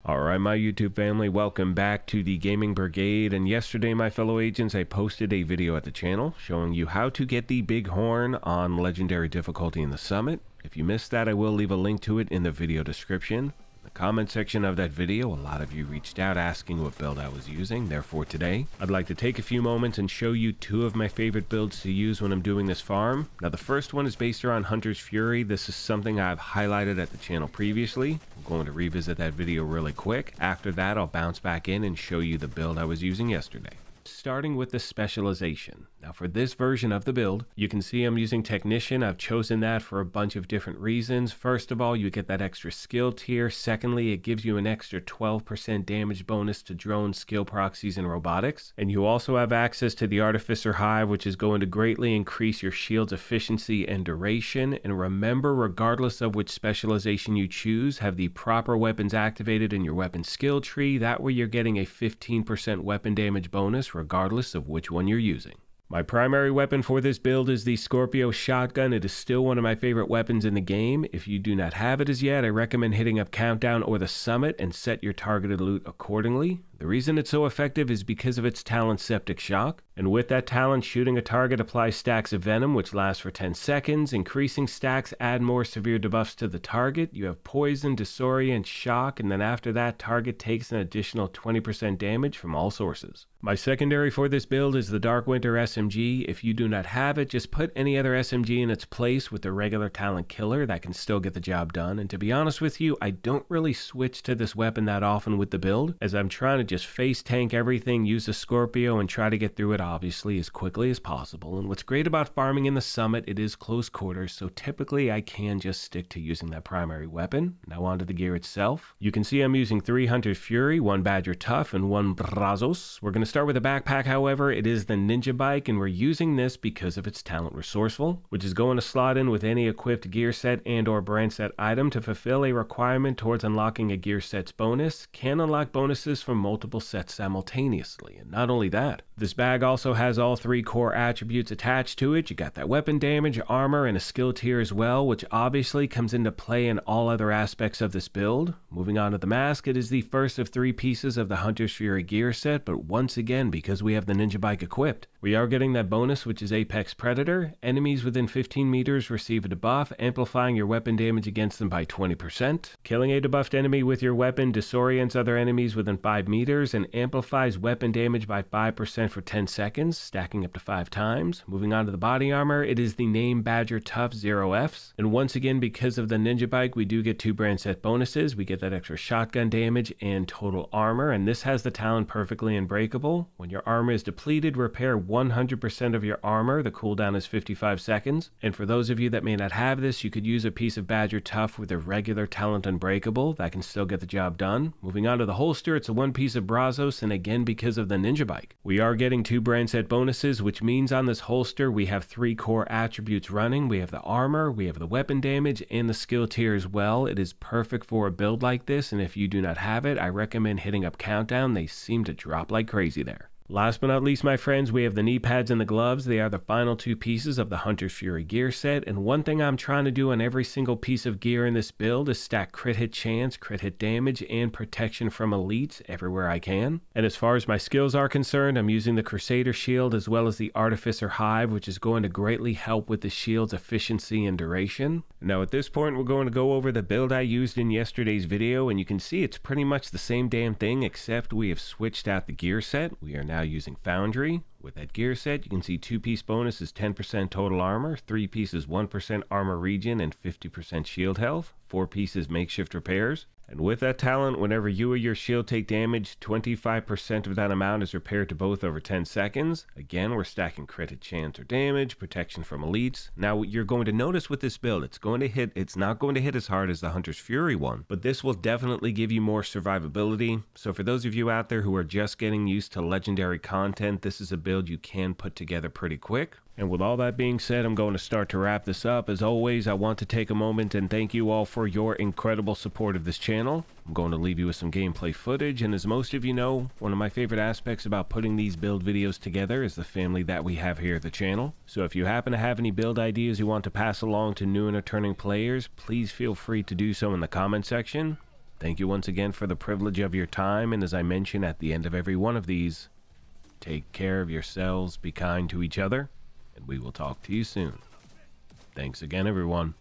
Alright, my YouTube family, welcome back to the Gaming Brigade. And yesterday, my fellow agents, I posted a video at the channel showing you how to get the Bighorn on Legendary difficulty in the Summit. If you missed that, I will leave a link to it in the video description. In the comment section of that video, a lot of you reached out asking what build I was using. Therefore today, I'd like to take a few moments and show you two of my favorite builds to use when I'm doing this farm. Now the first one is based around Hunter's Fury. This is something I've highlighted at the channel previously. I'm going to revisit that video really quick. After that, I'll bounce back in and show you the build I was using yesterday. Starting with the Specialization. Now for this version of the build, you can see I'm using Technician. I've chosen that for a bunch of different reasons. First of all, you get that extra skill tier. Secondly, it gives you an extra 12% damage bonus to drone skill proxies and robotics. And you also have access to the Artificer Hive, which is going to greatly increase your shield's efficiency and duration. And remember, regardless of which specialization you choose, have the proper weapons activated in your weapon skill tree. That way you're getting a 15% weapon damage bonus regardless of which one you're using. My primary weapon for this build is the Scorpio shotgun. It is still one of my favorite weapons in the game. If you do not have it as yet, I recommend hitting up Countdown or the Summit and set your targeted loot accordingly. The reason it's so effective is because of its talent Septic Shock, and with that talent, shooting a target applies stacks of venom which lasts for 10 seconds. Increasing stacks add more severe debuffs to the target. You have poison, disorient, shock, and then after that, target takes an additional 20% damage from all sources. My secondary for this build is the Dark Winter SMG. If you do not have it, just put any other SMG in its place with the regular talent killer. That can still get the job done. And to be honest with you, I don't really switch to this weapon that often with the build, as I'm trying to just face tank everything, use the Scorpio, and try to get through it obviously as quickly as possible. And what's great about farming in the Summit, it is close quarters, so typically I can just stick to using that primary weapon. Now onto the gear itself. You can see I'm using 3 Hunter's Fury, 1 Badger Tough, and 1 Brazos. We're going to start with a backpack, however. It is the Ninja Bike, and we're using this because of its talent Resourceful, which is going to slot in with any equipped gear set and or brand set item to fulfill a requirement towards unlocking a gear set's bonus. Can unlock bonuses from multiple sets simultaneously. And not only that, this bag also has all 3 core attributes attached to it. You got that weapon damage, armor, and a skill tier as well, which obviously comes into play in all other aspects of this build. Moving on to the mask, it is the first of 3 pieces of the Hunter's Fury gear set, but once again, because we have the Ninja Bike equipped, we are getting that bonus, which is Apex Predator. Enemies within 15 meters receive a debuff, amplifying your weapon damage against them by 20%. Killing a debuffed enemy with your weapon disorients other enemies within 5 meters and amplifies weapon damage by 5% for 10 seconds, stacking up to 5 times. Moving on to the body armor, it is the name Badger Tough 0Fs. And once again, because of the Ninja Bike, we do get 2 brand set bonuses. We get that extra shotgun damage and total armor, and this has the talent Perfectly Unbreakable. When your armor is depleted, repair 100% of your armor. The cooldown is 55 seconds. And for those of you that may not have this, you could use a piece of Badger Tough with a regular talent Unbreakable. That can still get the job done. Moving on to the holster, it's a 1 piece of Brazos, and again, because of the Ninja Bike, we are getting 2 brand set bonuses, which means on this holster, we have 3 core attributes running. We have the armor, we have the weapon damage, and the skill tier as well. It is perfect for a build like this, and if you do not have it, I recommend hitting up Countdown. They seem to drop like crazy there. Last but not least, my friends, we have the knee pads and the gloves. They are the final 2 pieces of the Hunter's Fury gear set. And one thing I'm trying to do on every single piece of gear in this build is stack crit hit chance, crit hit damage, and protection from elites everywhere I can. And as far as my skills are concerned, I'm using the Crusader shield as well as the Artificer Hive, which is going to greatly help with the shield's efficiency and duration. Now at this point, we're going to go over the build I used in yesterday's video, and you can see it's pretty much the same damn thing, except we have switched out the gear set. We are now using Foundry. With that gear set, you can see 2-piece bonus is 10% total armor, 3 pieces 1% armor regen and 50% shield health, 4 pieces makeshift repairs. And with that talent, whenever you or your shield take damage, 25% of that amount is repaired to both over 10 seconds. Again, we're stacking crit hit chance or damage, protection from elites. Now, what you're going to notice with this build, it's not going to hit as hard as the Hunter's Fury one, but this will definitely give you more survivability. So for those of you out there who are just getting used to legendary content, this is a build you can put together pretty quick. And with all that being said, I'm going to start to wrap this up. As always, I want to take a moment and thank you all for your incredible support of this channel. I'm going to leave you with some gameplay footage, and as most of you know, one of my favorite aspects about putting these build videos together is the family that we have here at the channel. So if you happen to have any build ideas you want to pass along to new and returning players, please feel free to do so in the comment section. Thank you once again for the privilege of your time, and as I mention at the end of every one of these, take care of yourselves, be kind to each other, and we will talk to you soon. Thanks again, everyone.